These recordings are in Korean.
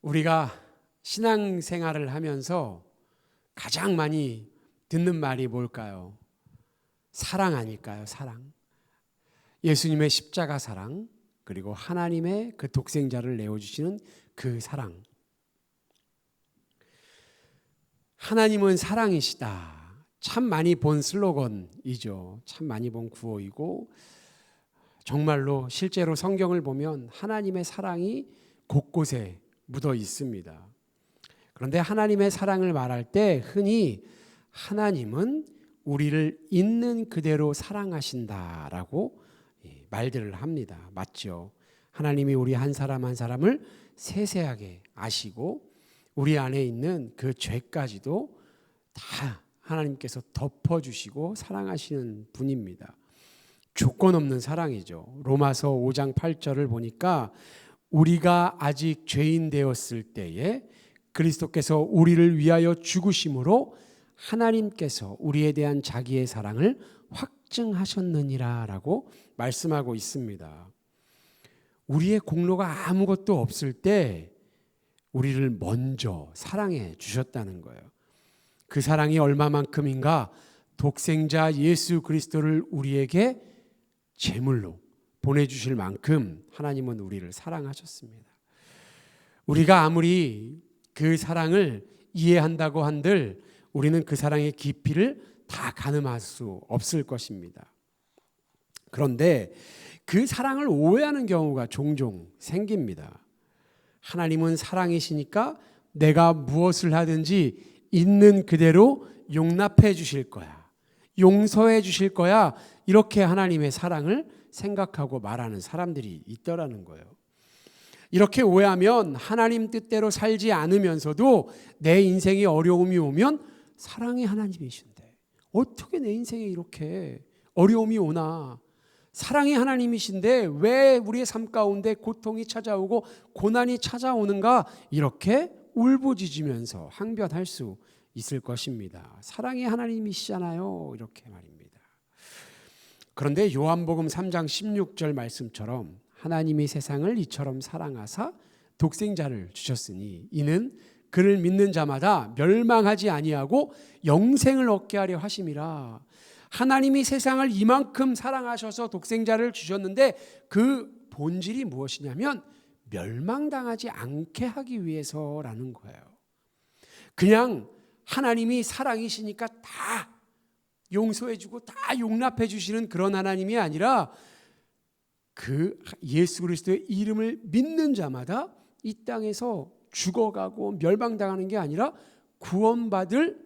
우리가 신앙생활을 하면서 가장 많이 듣는 말이 뭘까요? 사랑 아닐까요? 사랑. 예수님의 십자가 사랑, 그리고 하나님의 그 독생자를 내어주시는 그 사랑. 하나님은 사랑이시다. 참 많이 본 슬로건이죠. 참 많이 본 구호이고, 정말로 실제로 성경을 보면 하나님의 사랑이 곳곳에 묻어 있습니다. 그런데 하나님의 사랑을 말할 때 흔히 하나님은 우리를 있는 그대로 사랑하신다라고 말들을 합니다. 맞죠? 하나님이 우리 한 사람 한 사람을 세세하게 아시고 우리 안에 있는 그 죄까지도 다 하나님께서 덮어주시고 사랑하시는 분입니다. 조건 없는 사랑이죠. 로마서 5장 8절을 보니까 우리가 아직 죄인 되었을 때에 그리스도께서 우리를 위하여 죽으심으로 하나님께서 우리에 대한 자기의 사랑을 확증하셨느니라 라고 말씀하고 있습니다. 우리의 공로가 아무것도 없을 때 우리를 먼저 사랑해 주셨다는 거예요. 그 사랑이 얼마만큼인가? 독생자 예수 그리스도를 우리에게 제물로 보내주실 만큼 하나님은 우리를 사랑하셨습니다. 우리가 아무리 그 사랑을 이해한다고 한들 우리는 그 사랑의 깊이를 다 가늠할 수 없을 것입니다. 그런데 그 사랑을 오해하는 경우가 종종 생깁니다. 하나님은 사랑이시니까 내가 무엇을 하든지 있는 그대로 용납해 주실 거야. 용서해 주실 거야. 이렇게 하나님의 사랑을 생각하고 말하는 사람들이 있더라는 거예요. 이렇게 오해하면 하나님 뜻대로 살지 않으면서도 내 인생에 어려움이 오면 사랑의 하나님이신데 어떻게 내 인생에 이렇게 어려움이 오나? 사랑의 하나님이신데 왜 우리의 삶 가운데 고통이 찾아오고 고난이 찾아오는가? 이렇게 울부짖으면서 항변할 수 있을 것입니다. 사랑의 하나님이시잖아요. 이렇게 말입니다. 그런데 요한복음 3장 16절 말씀처럼 하나님이 세상을 이처럼 사랑하사 독생자를 주셨으니 이는 그를 믿는 자마다 멸망하지 아니하고 영생을 얻게 하려 하심이라. 하나님이 세상을 이만큼 사랑하셔서 독생자를 주셨는데 그 본질이 무엇이냐면 멸망당하지 않게 하기 위해서라는 거예요. 그냥 하나님이 사랑이시니까 다 용서해주고 다 용납해 주시는 그런 하나님이 아니라 그 예수 그리스도의 이름을 믿는 자마다 이 땅에서 죽어가고 멸망당하는 게 아니라 구원받을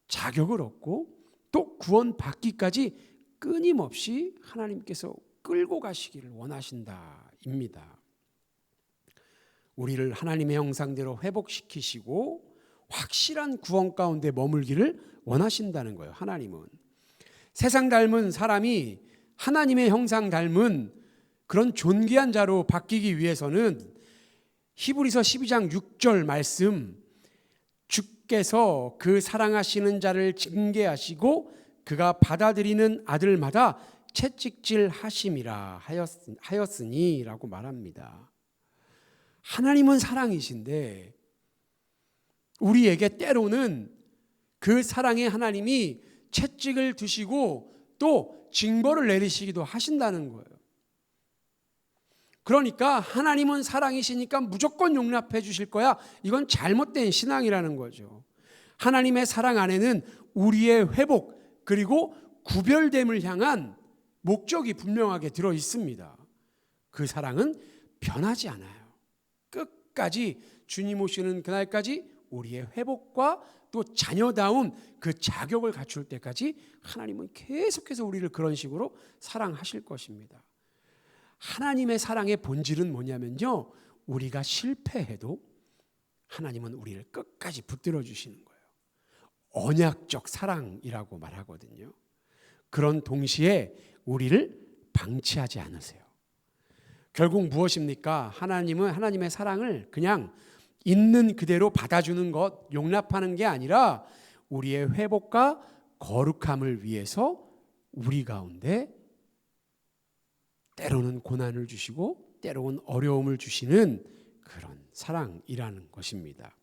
자격을 얻고 또 구원받기까지 끊임없이 하나님께서 끌고 가시기를 원하신다입니다. 우리를 하나님의 형상대로 회복시키시고 확실한 구원 가운데 머물기를 원하신다는 거예요. 하나님은 세상 닮은 사람이 하나님의 형상 닮은 그런 존귀한 자로 바뀌기 위해서는 히브리서 12장 6절 말씀, 주께서 그 사랑하시는 자를 징계하시고 그가 받아들이는 아들마다 채찍질 하심이라 하였으니 라고 말합니다. 하나님은 사랑이신데 우리에게 때로는 그 사랑의 하나님이 채찍을 드시고 또 징벌을 내리시기도 하신다는 거예요. 그러니까 하나님은 사랑이시니까 무조건 용납해 주실 거야. 이건 잘못된 신앙이라는 거죠. 하나님의 사랑 안에는 우리의 회복 그리고 구별됨을 향한 목적이 분명하게 들어 있습니다. 그 사랑은 변하지 않아요. 끝까지 주님 오시는 그날까지 우리의 회복과 또 자녀다운 그 자격을 갖출 때까지 하나님은 계속해서 우리를 그런 식으로 사랑하실 것입니다. 하나님의 사랑의 본질은 뭐냐면요, 우리가 실패해도 하나님은 우리를 끝까지 붙들어 주시는 거예요. 언약적 사랑이라고 말하거든요. 그런 동시에 우리를 방치하지 않으세요. 결국 무엇입니까? 하나님은 하나님의 사랑을 그냥 있는 그대로 받아주는 것, 용납하는 게 아니라 우리의 회복과 거룩함을 위해서 우리 가운데 때로는 고난을 주시고 때로는 어려움을 주시는 그런 사랑이라는 것입니다.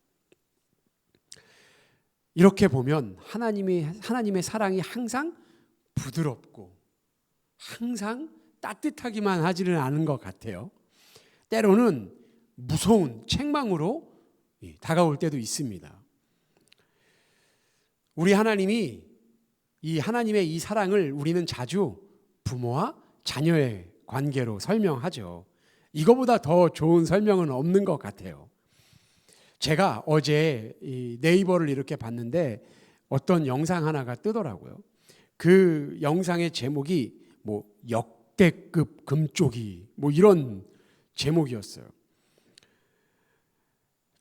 이렇게 보면 하나님의 사랑이 항상 부드럽고 항상 따뜻하기만 하지는 않은 것 같아요. 때로는 무서운 책망으로 다가올 때도 있습니다. 우리 하나님의 이 사랑을 우리는 자주 부모와 자녀의 관계로 설명하죠. 이거보다 더 좋은 설명은 없는 것 같아요. 제가 어제 이 네이버를 이렇게 봤는데 어떤 영상 하나가 뜨더라고요. 그 영상의 제목이 뭐 역대급 금쪽이 뭐 이런 제목이었어요.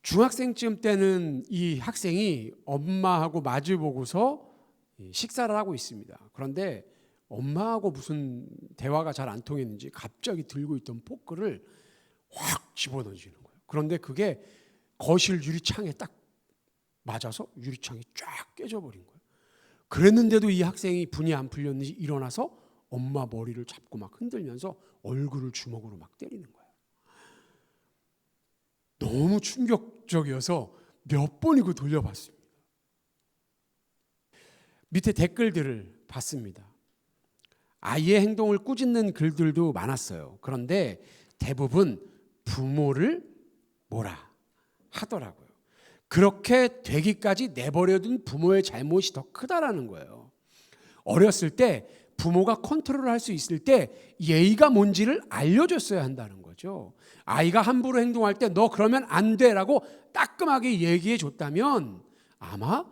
중학생쯤 때는 이 학생이 엄마하고 마주보고서 식사를 하고 있습니다. 그런데 엄마하고 무슨 대화가 잘 안 통했는지 갑자기 들고 있던 포크를 확 집어던지는 거예요. 그런데 그게 거실 유리창에 딱 맞아서 유리창이 쫙 깨져버린 거예요. 그랬는데도 이 학생이 분이 안 풀렸는지 일어나서 엄마 머리를 잡고 막 흔들면서 얼굴을 주먹으로 막 때리는 거예요. 너무 충격적이어서 몇 번이고 돌려봤습니다. 밑에 댓글들을 봤습니다. 아이의 행동을 꾸짖는 글들도 많았어요. 그런데 대부분 부모를 뭐라 하더라고요. 그렇게 되기까지 내버려둔 부모의 잘못이 더 크다라는 거예요. 어렸을 때 부모가 컨트롤할 수 있을 때 예의가 뭔지를 알려줬어야 한다는 거죠. 아이가 함부로 행동할 때 너 그러면 안 돼라고 따끔하게 얘기해 줬다면 아마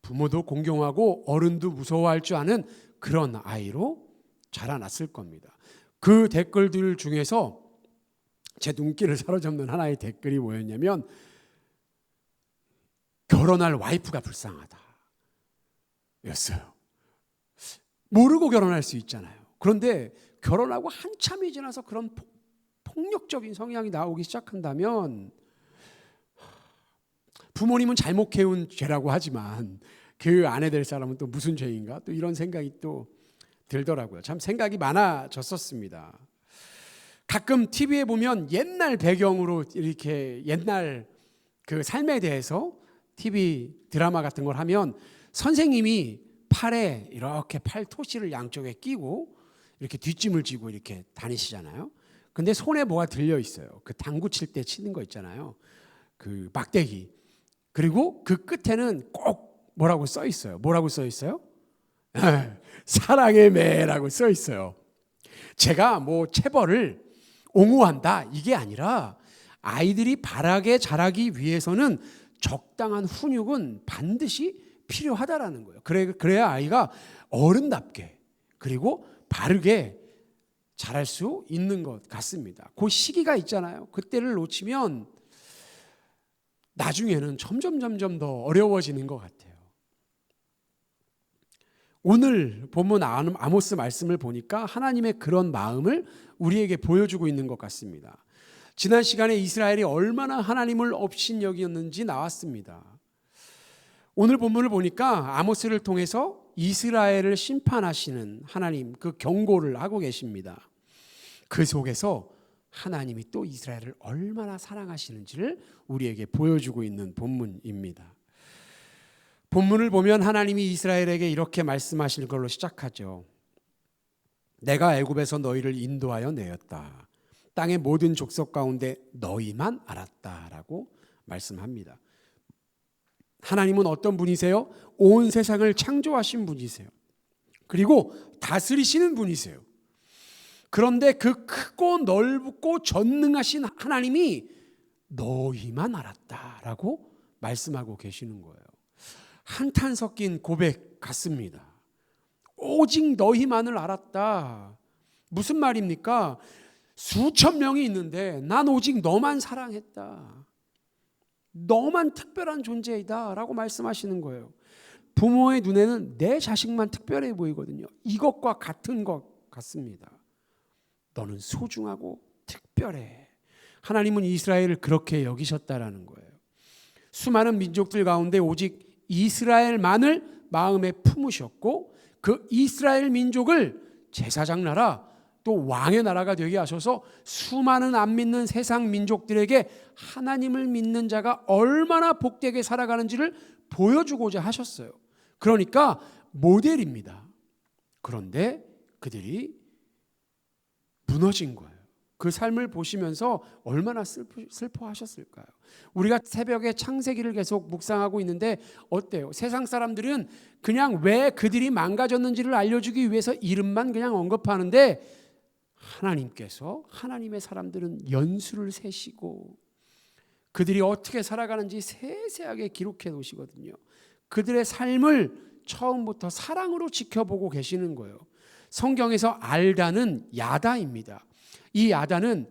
부모도 공경하고 어른도 무서워할 줄 아는 그런 아이로 자라났을 겁니다. 그 댓글들 중에서 제 눈길을 사로잡는 하나의 댓글이 뭐였냐면 결혼할 와이프가 불쌍하다 였어요. 모르고 결혼할 수 있잖아요. 그런데 결혼하고 한참이 지나서 그런 폭력적인 성향이 나오기 시작한다면 부모님은 잘못 해온 죄라고 하지만 그 아내 될 사람은 또 무슨 죄인가? 또 이런 생각이 또 들더라고요. 참 생각이 많아졌었습니다. 가끔 TV에 보면 옛날 배경으로 이렇게 옛날 그 삶에 대해서 TV 드라마 같은 걸 하면 선생님이 팔에 이렇게 팔토시를 양쪽에 끼고 이렇게 뒷짐을 지고 이렇게 다니시잖아요. 근데 손에 뭐가 들려 있어요. 그 당구 칠 때 치는 거 있잖아요. 그 막대기. 그리고 그 끝에는 꼭 뭐라고 써 있어요. 뭐라고 써 있어요? 사랑의 매라고 써 있어요. 제가 뭐 체벌을 옹호한다 이게 아니라 아이들이 바라게 자라기 위해서는 적당한 훈육은 반드시 필요하다라는 거예요. 그래야 아이가 어른답게 그리고 바르게 자랄 수 있는 것 같습니다. 그 시기가 있잖아요. 그때를 놓치면 나중에는 점점 더 어려워지는 것 같아요. 오늘 본문 아모스 말씀을 보니까 하나님의 그런 마음을 우리에게 보여주고 있는 것 같습니다. 지난 시간에 이스라엘이 얼마나 하나님을 업신여겼는지 나왔습니다. 오늘 본문을 보니까 아모스를 통해서 이스라엘을 심판하시는 하나님 그 경고를 하고 계십니다. 그 속에서 하나님이 또 이스라엘을 얼마나 사랑하시는지를 우리에게 보여주고 있는 본문입니다. 본문을 보면 하나님이 이스라엘에게 이렇게 말씀하실 걸로 시작하죠. 내가 애굽에서 너희를 인도하여 내었다. 땅의 모든 족속 가운데 너희만 알았다라고 말씀합니다. 하나님은 어떤 분이세요? 온 세상을 창조하신 분이세요. 그리고 다스리시는 분이세요. 그런데 그 크고 넓고 전능하신 하나님이 너희만 알았다라고 말씀하고 계시는 거예요. 한탄 섞인 고백 같습니다. 오직 너희만을 알았다. 무슨 말입니까? 수천 명이 있는데 난 오직 너만 사랑했다. 너만 특별한 존재이다 라고 말씀하시는 거예요. 부모의 눈에는 내 자식만 특별해 보이거든요. 이것과 같은 것 같습니다. 너는 소중하고 특별해. 하나님은 이스라엘을 그렇게 여기셨다라는 거예요. 수많은 민족들 가운데 오직 이스라엘만을 마음에 품으셨고 그 이스라엘 민족을 제사장 나라 또 왕의 나라가 되게 하셔서 수많은 안 믿는 세상 민족들에게 하나님을 믿는 자가 얼마나 복되게 살아가는지를 보여주고자 하셨어요. 그러니까 모델입니다. 그런데 그들이 무너진 거예요. 그 삶을 보시면서 얼마나 슬퍼하셨을까요? 우리가 새벽에 창세기를 계속 묵상하고 있는데 어때요? 세상 사람들은 그냥 왜 그들이 망가졌는지를 알려주기 위해서 이름만 그냥 언급하는데 하나님께서, 하나님의 사람들은 연수를 세시고 그들이 어떻게 살아가는지 세세하게 기록해 놓으시거든요. 그들의 삶을 처음부터 사랑으로 지켜보고 계시는 거예요. 성경에서 알다는 야다입니다. 이 야다는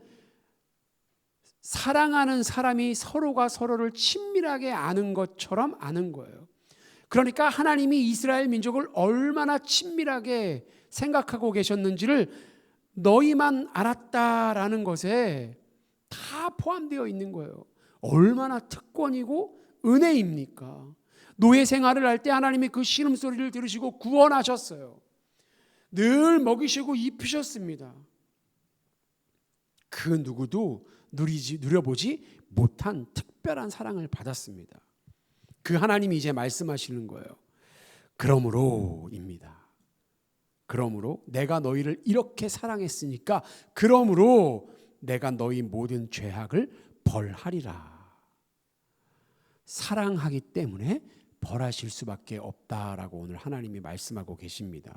사랑하는 사람이 서로가 서로를 친밀하게 아는 것처럼 아는 거예요. 그러니까 하나님이 이스라엘 민족을 얼마나 친밀하게 생각하고 계셨는지를 너희만 알았다라는 것에 다 포함되어 있는 거예요. 얼마나 특권이고 은혜입니까? 노예 생활을 할 때 하나님이 그 신음소리를 들으시고 구원하셨어요. 늘 먹이시고 입히셨습니다. 그 누구도 누려보지 못한 특별한 사랑을 받았습니다. 그 하나님이 이제 말씀하시는 거예요. 그러므로입니다. 그러므로 내가 너희를 이렇게 사랑했으니까 그러므로 내가 너희 모든 죄악을 벌하리라. 사랑하기 때문에 벌하실 수밖에 없다라고 오늘 하나님이 말씀하고 계십니다.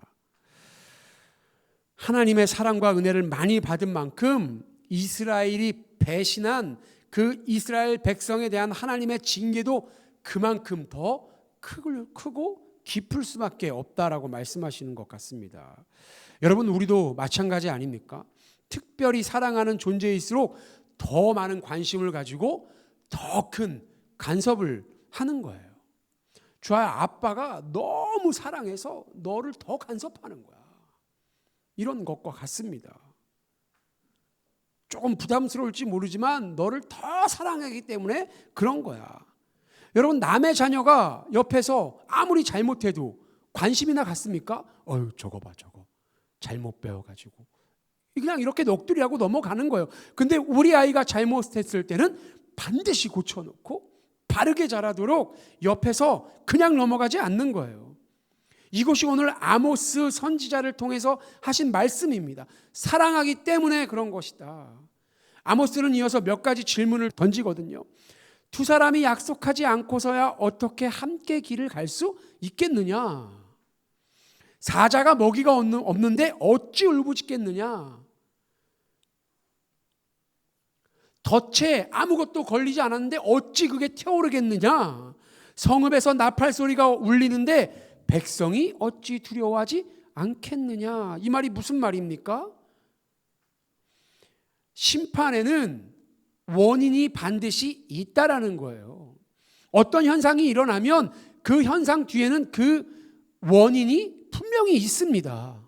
하나님의 사랑과 은혜를 많이 받은 만큼 이스라엘이 배신한 그 이스라엘 백성에 대한 하나님의 징계도 그만큼 더 크고 깊을 수밖에 없다라고 말씀하시는 것 같습니다. 여러분, 우리도 마찬가지 아닙니까? 특별히 사랑하는 존재일수록 더 많은 관심을 가지고 더 큰 간섭을 하는 거예요. 주아, 아빠가 너무 사랑해서 너를 더 간섭하는 거야. 이런 것과 같습니다. 조금 부담스러울지 모르지만 너를 더 사랑하기 때문에 그런 거야. 여러분, 남의 자녀가 옆에서 아무리 잘못해도 관심이나 갖습니까? 저거 봐, 저거 잘못 배워가지고 그냥 이렇게 넋두리하고 넘어가는 거예요. 근데 우리 아이가 잘못했을 때는 반드시 고쳐놓고 바르게 자라도록 옆에서 그냥 넘어가지 않는 거예요. 이것이 오늘 아모스 선지자를 통해서 하신 말씀입니다. 사랑하기 때문에 그런 것이다. 아모스는 이어서 몇 가지 질문을 던지거든요. 두 사람이 약속하지 않고서야 어떻게 함께 길을 갈 수 있겠느냐? 사자가 먹이가 없는데 어찌 울부짖겠느냐? 덫에 아무것도 걸리지 않았는데 어찌 그게 튀어오르겠느냐? 성읍에서 나팔 소리가 울리는데 백성이 어찌 두려워하지 않겠느냐? 이 말이 무슨 말입니까? 심판에는 원인이 반드시 있다라는 거예요. 어떤 현상이 일어나면 그 현상 뒤에는 그 원인이 분명히 있습니다.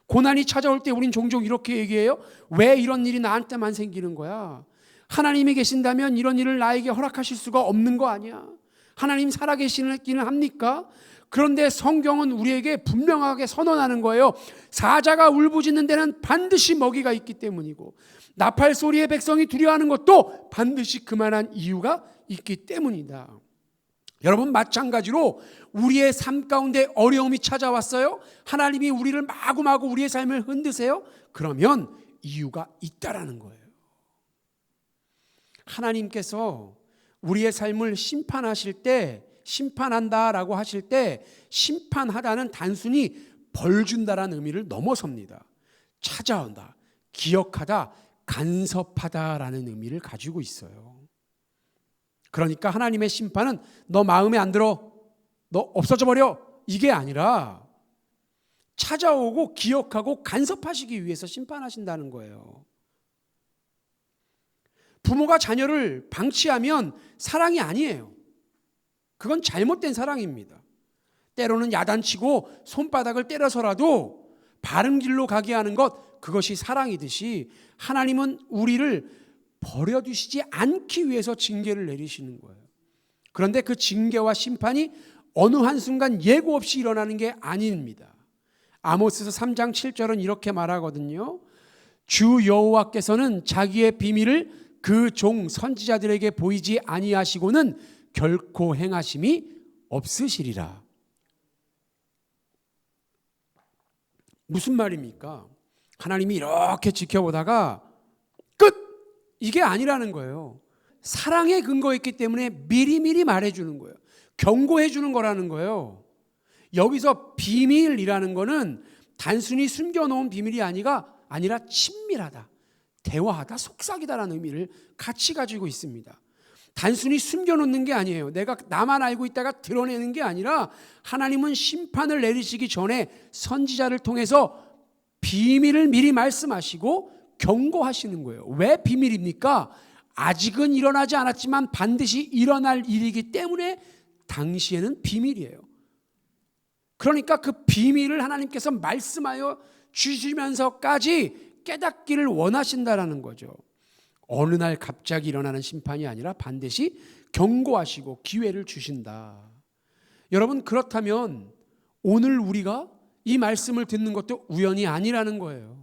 고난이 찾아올 때 우린 종종 이렇게 얘기해요. 왜 이런 일이 나한테만 생기는 거야? 하나님이 계신다면 이런 일을 나에게 허락하실 수가 없는 거 아니야? 하나님 살아계시기는 합니까? 그런데 성경은 우리에게 분명하게 선언하는 거예요. 사자가 울부짖는 데는 반드시 먹이가 있기 때문이고 나팔 소리에 백성이 두려워하는 것도 반드시 그만한 이유가 있기 때문이다. 여러분, 마찬가지로 우리의 삶 가운데 어려움이 찾아왔어요. 하나님이 우리를 마구마구 우리의 삶을 흔드세요. 그러면 이유가 있다라는 거예요. 하나님께서 우리의 삶을 심판하실 때, 심판한다라고 하실 때 심판하다는 단순히 벌 준다라는 의미를 넘어섭니다. 찾아온다, 기억하다, 간섭하다라는 의미를 가지고 있어요. 그러니까 하나님의 심판은 너 마음에 안 들어, 너 없어져 버려, 이게 아니라 찾아오고 기억하고 간섭하시기 위해서 심판하신다는 거예요. 부모가 자녀를 방치하면 사랑이 아니에요. 그건 잘못된 사랑입니다. 때로는 야단치고 손바닥을 때려서라도 바른 길로 가게 하는 것, 그것이 사랑이듯이 하나님은 우리를 버려두시지 않기 위해서 징계를 내리시는 거예요. 그런데 그 징계와 심판이 어느 한순간 예고 없이 일어나는 게 아닙니다. 아모스서 3장 7절은 이렇게 말하거든요. 주 여호와께서는 자기의 비밀을 그 종 선지자들에게 보이지 아니하시고는 결코 행하심이 없으시리라. 무슨 말입니까? 하나님이 이렇게 지켜보다가 끝! 이게 아니라는 거예요. 사랑에 근거했기 때문에 미리미리 말해주는 거예요. 경고해주는 거라는 거예요. 여기서 비밀이라는 거는 단순히 숨겨놓은 비밀이 아니라 친밀하다, 대화하다, 속삭이다라는 의미를 같이 가지고 있습니다. 단순히 숨겨놓는 게 아니에요. 내가 나만 알고 있다가 드러내는 게 아니라 하나님은 심판을 내리시기 전에 선지자를 통해서 비밀을 미리 말씀하시고 경고하시는 거예요. 왜 비밀입니까? 아직은 일어나지 않았지만 반드시 일어날 일이기 때문에 당시에는 비밀이에요. 그러니까 그 비밀을 하나님께서 말씀하여 주시면서까지 깨닫기를 원하신다라는 거죠. 어느 날 갑자기 일어나는 심판이 아니라 반드시 경고하시고 기회를 주신다. 여러분, 그렇다면 오늘 우리가 이 말씀을 듣는 것도 우연이 아니라는 거예요.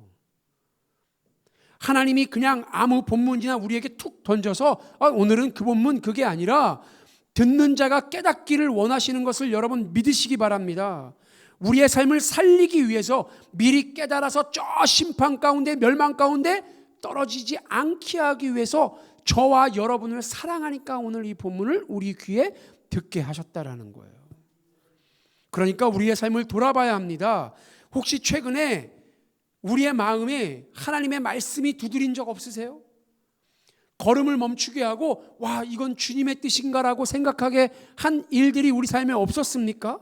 하나님이 그냥 아무 본문이나 우리에게 툭 던져서 오늘은 그 본문, 그게 아니라 듣는 자가 깨닫기를 원하시는 것을 여러분 믿으시기 바랍니다. 우리의 삶을 살리기 위해서 미리 깨달아서 저 심판 가운데, 멸망 가운데 떨어지지 않게 하기 위해서 저와 여러분을 사랑하니까 오늘 이 본문을 우리 귀에 듣게 하셨다라는 거예요. 그러니까 우리의 삶을 돌아봐야 합니다. 혹시 최근에 우리의 마음에 하나님의 말씀이 두드린 적 없으세요? 걸음을 멈추게 하고 와, 이건 주님의 뜻인가라고 생각하게 한 일들이 우리 삶에 없었습니까?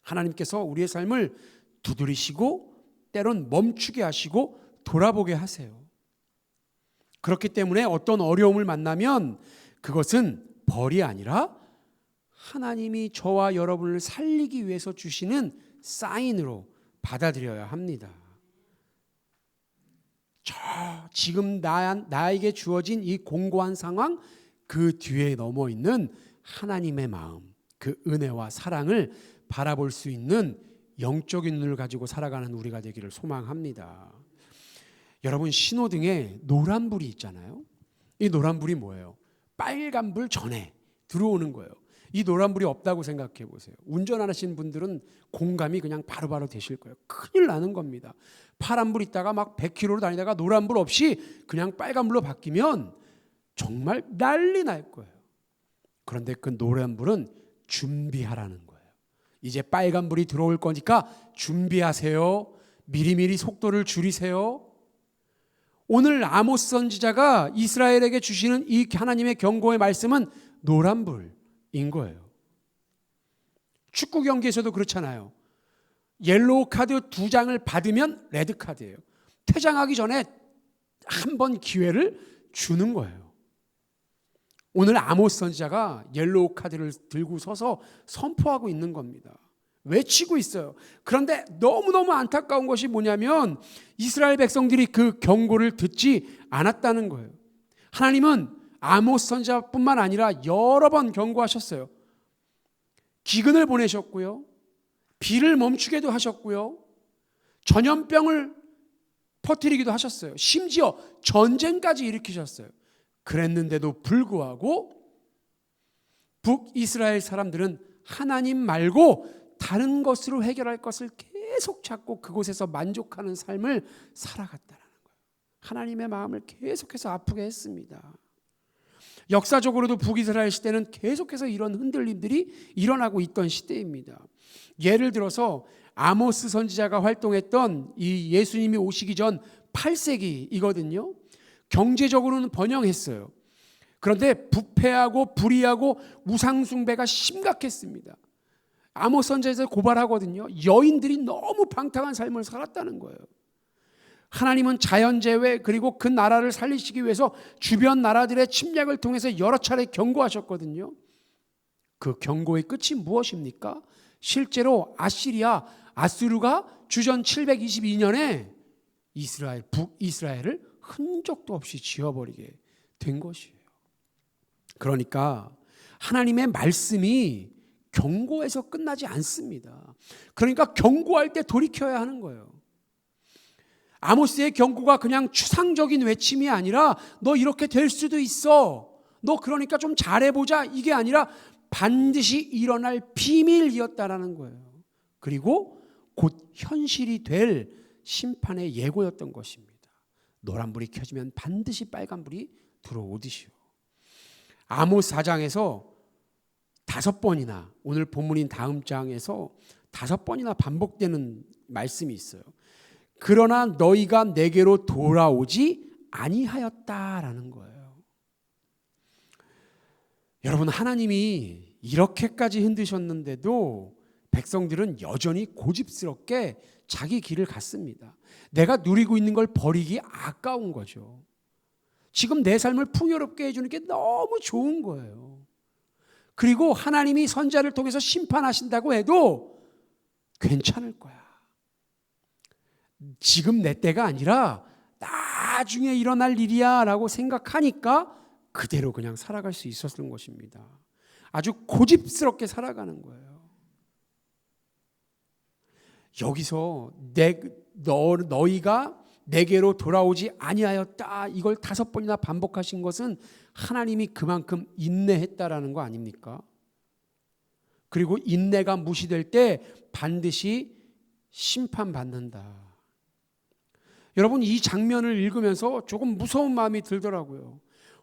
하나님께서 우리의 삶을 두드리시고 때론 멈추게 하시고 돌아보게 하세요. 그렇기 때문에 어떤 어려움을 만나면 그것은 벌이 아니라 하나님이 저와 여러분을 살리기 위해서 주시는 사인으로 받아들여야 합니다. 지금 나에게 주어진 이 공고한 상황, 그 뒤에 넘어 있는 하나님의 마음, 그 은혜와 사랑을 바라볼 수 있는 영적인 눈을 가지고 살아가는 우리가 되기를 소망합니다. 여러분, 신호등에 노란불이 있잖아요. 이 노란불이 뭐예요? 빨간불 전에 들어오는 거예요. 이 노란불이 없다고 생각해 보세요. 운전하시는 분들은 공감이 그냥 바로바로 되실 거예요. 큰일 나는 겁니다. 파란불 있다가 막 100km로 다니다가 노란불 없이 그냥 빨간불로 바뀌면 정말 난리 날 거예요. 그런데 그 노란불은 준비하라는 거예요. 이제 빨간불이 들어올 거니까 준비하세요. 미리미리 속도를 줄이세요. 오늘 아모스 선지자가 이스라엘에게 주시는 이 하나님의 경고의 말씀은 노란불인 거예요. 축구 경기에서도 그렇잖아요. 옐로우 카드 2장을 받으면 레드 카드예요. 퇴장하기 전에 한 번 기회를 주는 거예요. 오늘 아모스 선지자가 옐로우 카드를 들고 서서 선포하고 있는 겁니다. 외치고 있어요. 그런데 너무너무 안타까운 것이 뭐냐면 이스라엘 백성들이 그 경고를 듣지 않았다는 거예요. 하나님은 아모스 선지자뿐만 아니라 여러 번 경고하셨어요. 기근을 보내셨고요. 비를 멈추게도 하셨고요. 전염병을 퍼뜨리기도 하셨어요. 심지어 전쟁까지 일으키셨어요. 그랬는데도 불구하고 북이스라엘 사람들은 하나님 말고 다른 것으로 해결할 것을 계속 찾고 그곳에서 만족하는 삶을 살아갔다는 거예요. 하나님의 마음을 계속해서 아프게 했습니다. 역사적으로도 북이스라엘 시대는 계속해서 이런 흔들림들이 일어나고 있던 시대입니다. 예를 들어서 아모스 선지자가 활동했던 이 예수님이 오시기 전 8세기이거든요. 경제적으로는 번영했어요. 그런데 부패하고 불의하고 우상숭배가 심각했습니다. 아모스 선지자에서 고발하거든요. 여인들이 너무 방탕한 삶을 살았다는 거예요. 하나님은 자연재해 그리고 그 나라를 살리시기 위해서 주변 나라들의 침략을 통해서 여러 차례 경고하셨거든요. 그 경고의 끝이 무엇입니까? 실제로 아수르가 주전 722년에 북이스라엘을 흔적도 없이 지워버리게 된 것이에요. 그러니까 하나님의 말씀이 경고에서 끝나지 않습니다. 그러니까 경고할 때 돌이켜야 하는 거예요. 아모스의 경고가 그냥 추상적인 외침이 아니라 너 이렇게 될 수도 있어. 너 그러니까 좀 잘해보자. 이게 아니라 반드시 일어날 비밀이었다라는 거예요. 그리고 곧 현실이 될 심판의 예고였던 것입니다. 노란불이 켜지면 반드시 빨간불이 들어오듯이요. 아모스 4장에서 5번이나 오늘 본문인 다음 장에서 5번이나 반복되는 말씀이 있어요. 그러나 너희가 내게로 돌아오지 아니하였다라는 거예요. 여러분, 하나님이 이렇게까지 힘드셨는데도 백성들은 여전히 고집스럽게 자기 길을 갔습니다. 내가 누리고 있는 걸 버리기 아까운 거죠. 지금 내 삶을 풍요롭게 해주는 게 너무 좋은 거예요. 그리고 하나님이 선지자를 통해서 심판하신다고 해도 괜찮을 거야. 지금 내 때가 아니라 나중에 일어날 일이야 라고 생각하니까 그대로 그냥 살아갈 수 있었던 것입니다. 아주 고집스럽게 살아가는 거예요. 여기서 너희가 내게로 돌아오지 아니하였다, 이걸 5번이나 반복하신 것은 하나님이 그만큼 인내했다라는 거 아닙니까? 그리고 인내가 무시될 때 반드시 심판받는다. 여러분, 이 장면을 읽으면서 조금 무서운 마음이 들더라고요.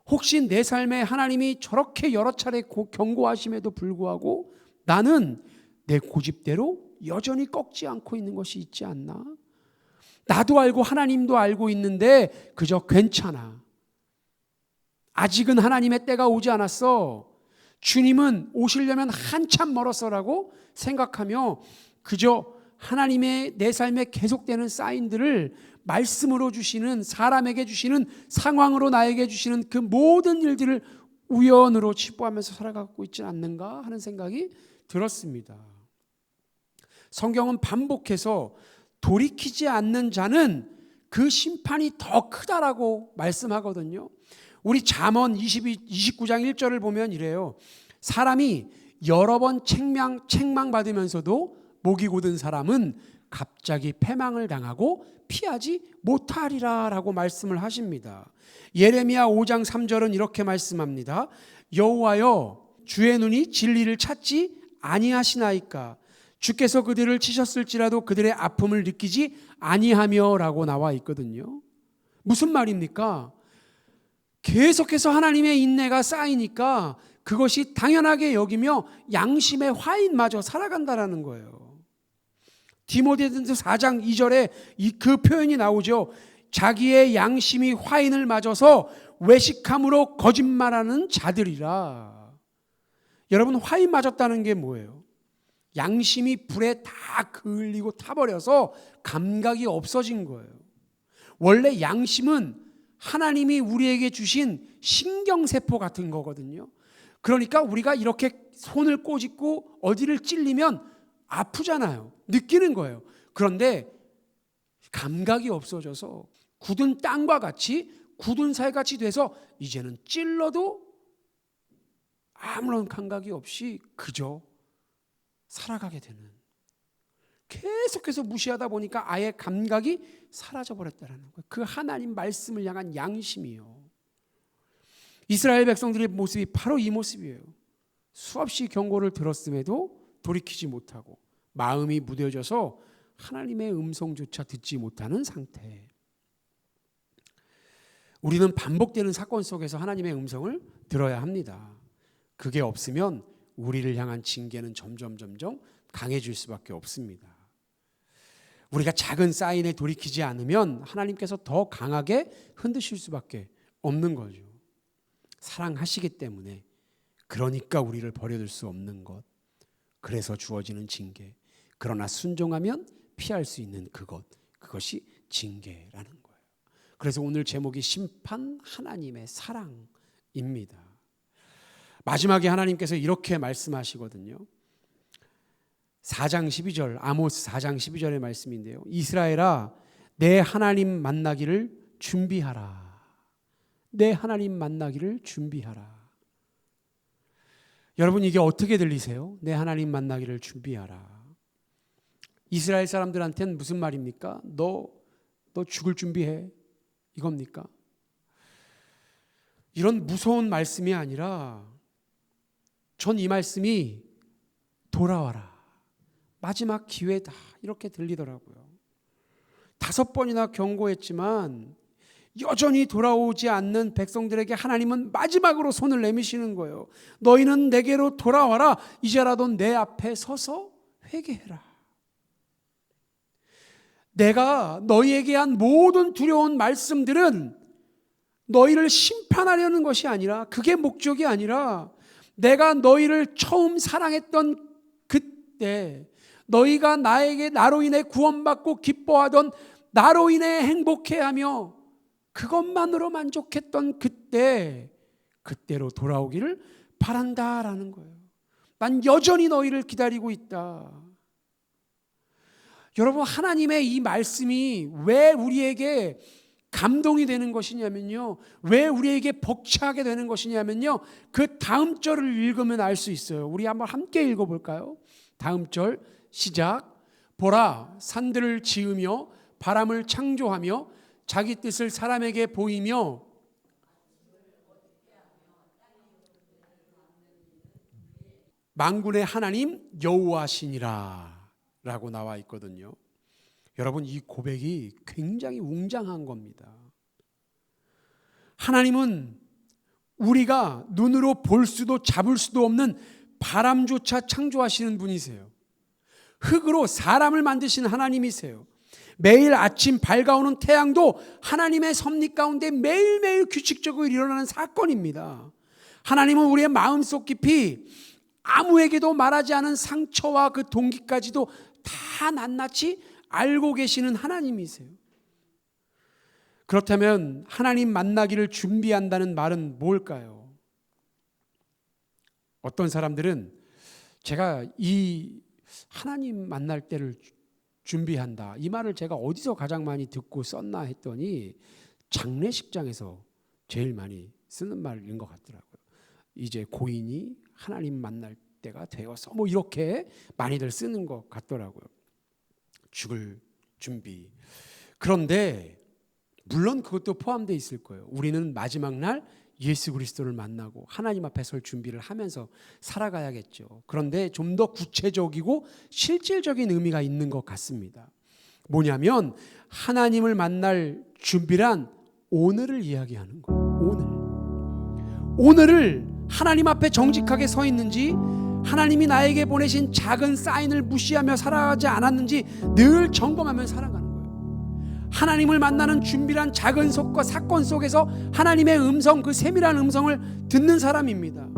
혹시 내 삶에 하나님이 저렇게 여러 차례 경고하심에도 불구하고 나는 내 고집대로 여전히 꺾지 않고 있는 것이 있지 않나? 나도 알고 하나님도 알고 있는데 그저 괜찮아. 아직은 하나님의 때가 오지 않았어. 주님은 오시려면 한참 멀었어라고 생각하며 그저 하나님의 내 삶에 계속되는 사인들을 말씀으로 주시는, 사람에게 주시는, 상황으로 나에게 주시는 그 모든 일들을 우연으로 치부하면서 살아가고 있지 않는가 하는 생각이 들었습니다. 성경은 반복해서 돌이키지 않는 자는 그 심판이 더 크다라고 말씀하거든요. 우리 잠언 29장 1절을 보면 이래요. 사람이 여러 번 책망받으면서도 목이 곧은 사람은 갑자기 패망을 당하고 피하지 못하리라 라고 말씀을 하십니다. 예레미야 5장 3절은 이렇게 말씀합니다. 여호와여, 주의 눈이 진리를 찾지 아니하시나이까? 주께서 그들을 치셨을지라도 그들의 아픔을 느끼지 아니하며 라고 나와 있거든요. 무슨 말입니까? 계속해서 하나님의 인내가 쌓이니까 그것이 당연하게 여기며 양심의 화인마저 살아간다라는 거예요. 디모데전서 4장 2절에 그 표현이 나오죠. 자기의 양심이 화인을 맞아서 외식함으로 거짓말하는 자들이라. 여러분, 화인 맞았다는 게 뭐예요? 양심이 불에 다 그을리고 타버려서 감각이 없어진 거예요. 원래 양심은 하나님이 우리에게 주신 신경세포 같은 거거든요. 그러니까 우리가 이렇게 손을 꼬집고 어디를 찔리면 아프잖아요. 느끼는 거예요. 그런데 감각이 없어져서 굳은 땅과 같이, 굳은 살같이 돼서 이제는 찔러도 아무런 감각이 없이 그저 살아가게 되는, 계속해서 무시하다 보니까 아예 감각이 사라져버렸다는 거예요. 그 하나님 말씀을 향한 양심이요. 이스라엘 백성들의 모습이 바로 이 모습이에요. 수없이 경고를 들었음에도 돌이키지 못하고 마음이 무뎌져서 하나님의 음성조차 듣지 못하는 상태. 우리는 반복되는 사건 속에서 하나님의 음성을 들어야 합니다. 그게 없으면 우리를 향한 징계는 점점 강해질 수밖에 없습니다. 우리가 작은 사인에 돌이키지 않으면 하나님께서 더 강하게 흔드실 수밖에 없는 거죠. 사랑하시기 때문에, 그러니까 우리를 버려둘 수 없는 것, 그래서 주어지는 징계. 그러나 순종하면 피할 수 있는 그것이 징계라는 거예요. 그래서 오늘 제목이 심판 하나님의 사랑입니다. 마지막에 하나님께서 이렇게 말씀하시거든요. 4장 12절, 아모스 4장 12절의 말씀인데요. 이스라엘아, 내 하나님 만나기를 준비하라. 내 하나님 만나기를 준비하라. 여러분, 이게 어떻게 들리세요? 내 하나님 만나기를 준비하라. 이스라엘 사람들한테는 무슨 말입니까? 너 너 죽을 준비해. 이겁니까? 이런 무서운 말씀이 아니라 전 이 말씀이 돌아와라, 마지막 기회다, 이렇게 들리더라고요. 5번이나 경고했지만 여전히 돌아오지 않는 백성들에게 하나님은 마지막으로 손을 내미시는 거예요. 너희는 내게로 돌아와라. 이제라도 내 앞에 서서 회개해라. 내가 너희에게 한 모든 두려운 말씀들은 너희를 심판하려는 것이 아니라, 그게 목적이 아니라, 내가 너희를 처음 사랑했던 그때 너희가 나로 인해 구원받고 기뻐하던, 나로 인해 행복해하며 그것만으로 만족했던 그때로 돌아오기를 바란다라는 거예요. 난 여전히 너희를 기다리고 있다. 여러분, 하나님의 이 말씀이 왜 우리에게 감동이 되는 것이냐면요, 왜 우리에게 벅차게 되는 것이냐면요, 그 다음 절을 읽으면 알 수 있어요. 우리 한번 함께 읽어볼까요? 다음 절 시작. 보라, 산들을 지으며 바람을 창조하며 자기 뜻을 사람에게 보이며 만군의 하나님 여호와시니라 라고 나와 있거든요. 여러분, 이 고백이 굉장히 웅장한 겁니다. 하나님은 우리가 눈으로 볼 수도 잡을 수도 없는 바람조차 창조하시는 분이세요. 흙으로 사람을 만드신 하나님이세요. 매일 아침 밝아오는 태양도 하나님의 섭리 가운데 매일매일 규칙적으로 일어나는 사건입니다. 하나님은 우리의 마음속 깊이 아무에게도 말하지 않은 상처와 그 동기까지도 다 낱낱이 알고 계시는 하나님이세요. 그렇다면 하나님 만나기를 준비한다는 말은 뭘까요? 어떤 사람들은 제가 이 하나님 만날 때를 준비한다, 이 말을 제가 어디서 가장 많이 듣고 썼나 했더니 장례식장에서 제일 많이 쓰는 말인 것 같더라고요. 이제 고인이 하나님 만날 때가 되어서 뭐 이렇게 많이들 쓰는 것 같더라고요. 죽을 준비. 그런데 물론 그것도 포함되어 있을 거예요. 우리는 마지막 날 예수 그리스도를 만나고 하나님 앞에 설 준비를 하면서 살아가야겠죠. 그런데 좀 더 구체적이고 실질적인 의미가 있는 것 같습니다. 뭐냐면 하나님을 만날 준비란 오늘을 이야기하는 거예요. 오늘을 하나님 앞에 정직하게 서 있는지, 하나님이 나에게 보내신 작은 사인을 무시하며 살아가지 않았는지 늘 점검하며 살아가는 거예요. 하나님을 만나는 준비란 작은 사건 속에서 하나님의 음성, 그 세밀한 음성을 듣는 사람입니다.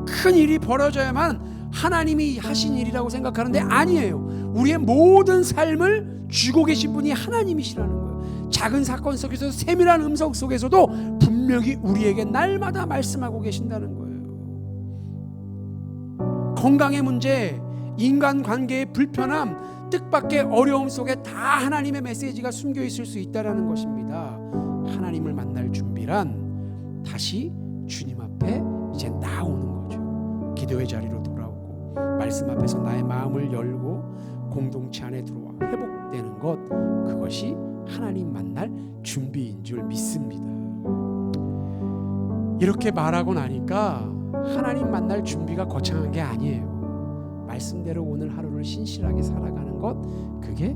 큰 일이 벌어져야만 하나님이 하신 일이라고 생각하는데 아니에요. 우리의 모든 삶을 쥐고 계신 분이 하나님이시라는 거예요. 작은 사건 속에서, 세밀한 음성 속에서도 분명히 우리에게 날마다 말씀하고 계신다는 거예요. 건강의 문제, 인간관계의 불편함, 뜻밖의 어려움 속에 다 하나님의 메시지가 숨겨 있을 수 있다는 것입니다. 하나님을 만날 준비란 다시 주님 앞에 이제 나오는 거죠. 기도의 자리로 돌아오고 말씀 앞에서 나의 마음을 열고 공동체 안에 들어와 회복되는 것, 그것이 하나님 만날 준비인 줄 믿습니다. 이렇게 말하고 나니까 하나님 만날 준비가 거창한 게 아니에요. 말씀대로 오늘 하루를 신실하게 살아가는 것, 그게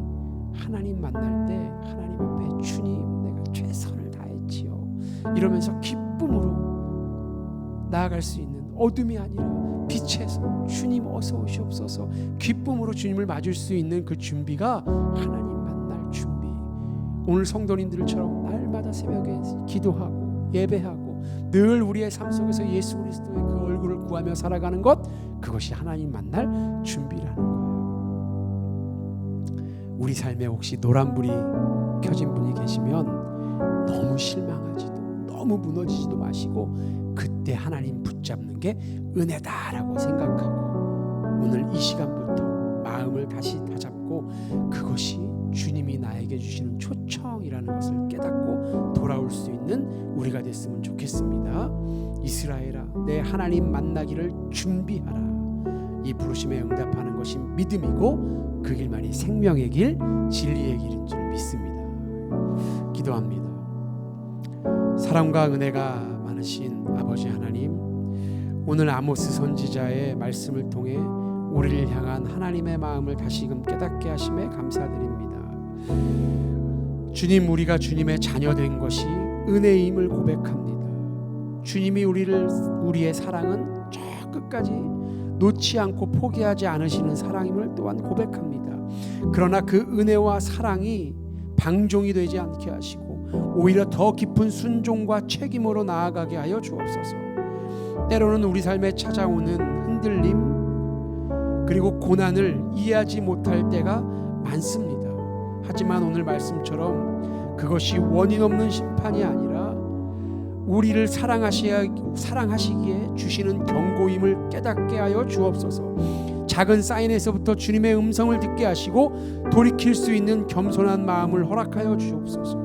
하나님 만날 때 하나님 앞에 주님 내가 최선을 다했지요 이러면서 기쁨으로 나아갈 수 있는, 어둠이 아니라 빛에서 주님 어서 오시옵소서 기쁨으로 주님을 맞을 수 있는 그 준비가 하나님 만날 준비. 오늘 성도님들처럼 날마다 새벽에 기도하고 예배하고 늘 우리의 삶 속에서 예수 그리스도의 그 얼굴을 구하며 살아가는 것, 그것이 하나님 만날 준비라는 거예요. 우리 삶에 혹시 노란불이 켜진 분이 계시면 너무 실망하지도 너무 무너지지도 마시고 그때 하나님 붙잡는 게 은혜다라고 생각하고 오늘 이 시간부터 마음을 다시 다잡고 그것이 주님이 나에게 주시는 초청이라는 것을 깨닫고 돌아올 수 있는 우리가 됐으면 좋겠습니다. 이스라엘아, 내 하나님 만나기를 준비하라. 이 부르심에 응답하는 것이 믿음이고 그 길만이 생명의 길, 진리의 길인 줄 믿습니다. 기도합니다. 사랑과 은혜가 많으신 아버지 하나님, 오늘 아모스 선지자의 말씀을 통해 우리를 향한 하나님의 마음을 다시금 깨닫게 하심에 감사드립니다. 주님, 우리가 주님의 자녀된 것이 은혜임을 고백합니다. 주님이 우리의 사랑은 저 끝까지 놓지 않고 포기하지 않으시는 사랑임을 또한 고백합니다. 그러나 그 은혜와 사랑이 방종이 되지 않게 하시고 오히려 더 깊은 순종과 책임으로 나아가게 하여 주옵소서. 때로는 우리 삶에 찾아오는 흔들림 그리고 고난을 이해하지 못할 때가 많습니다. 하지만 오늘 말씀처럼 그것이 원인 없는 심판이 아니라 우리를 사랑하시기에 주시는 경고임을 깨닫게 하여 주옵소서. 작은 사인에서부터 주님의 음성을 듣게 하시고 돌이킬 수 있는 겸손한 마음을 허락하여 주옵소서.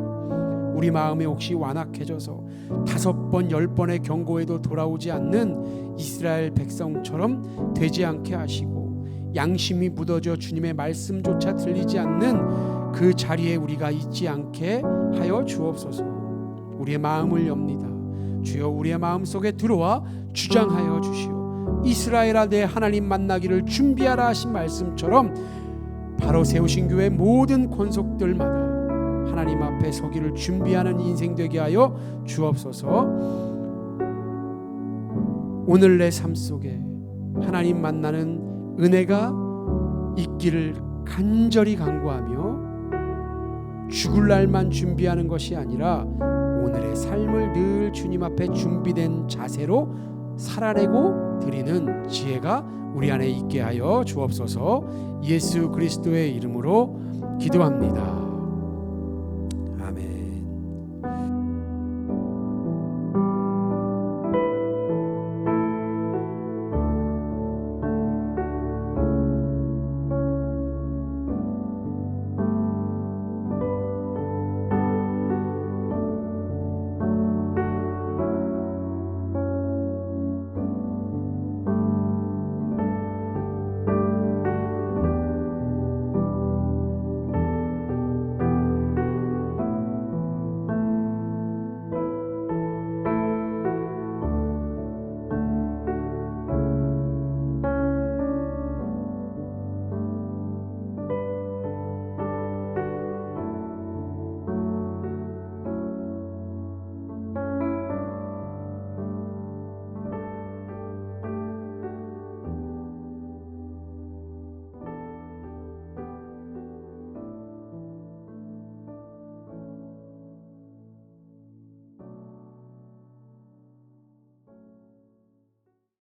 우리 마음이 혹시 완악해져서 5번 10번의 경고에도 돌아오지 않는 이스라엘 백성처럼 되지 않게 하시고 양심이 묻어져 주님의 말씀조차 들리지 않는 그 자리에 우리가 있지 않게 하여 주옵소서. 우리의 마음을 엽니다. 주여, 우리의 마음속에 들어와 주장하여 주시오. 이스라엘아, 내 하나님 만나기를 준비하라 하신 말씀처럼 바로 세우신 교회 모든 권속들마다 하나님 앞에 서기를 준비하는 인생 되게 하여 주옵소서. 오늘 내 삶 속에 하나님 만나는 은혜가 있기를 간절히 간구하며 죽을 날만 준비하는 것이 아니라 오늘의 삶을 늘 주님 앞에 준비된 자세로 살아내고 드리는 지혜가 우리 안에 있게 하여 주옵소서. 예수 그리스도의 이름으로 기도합니다.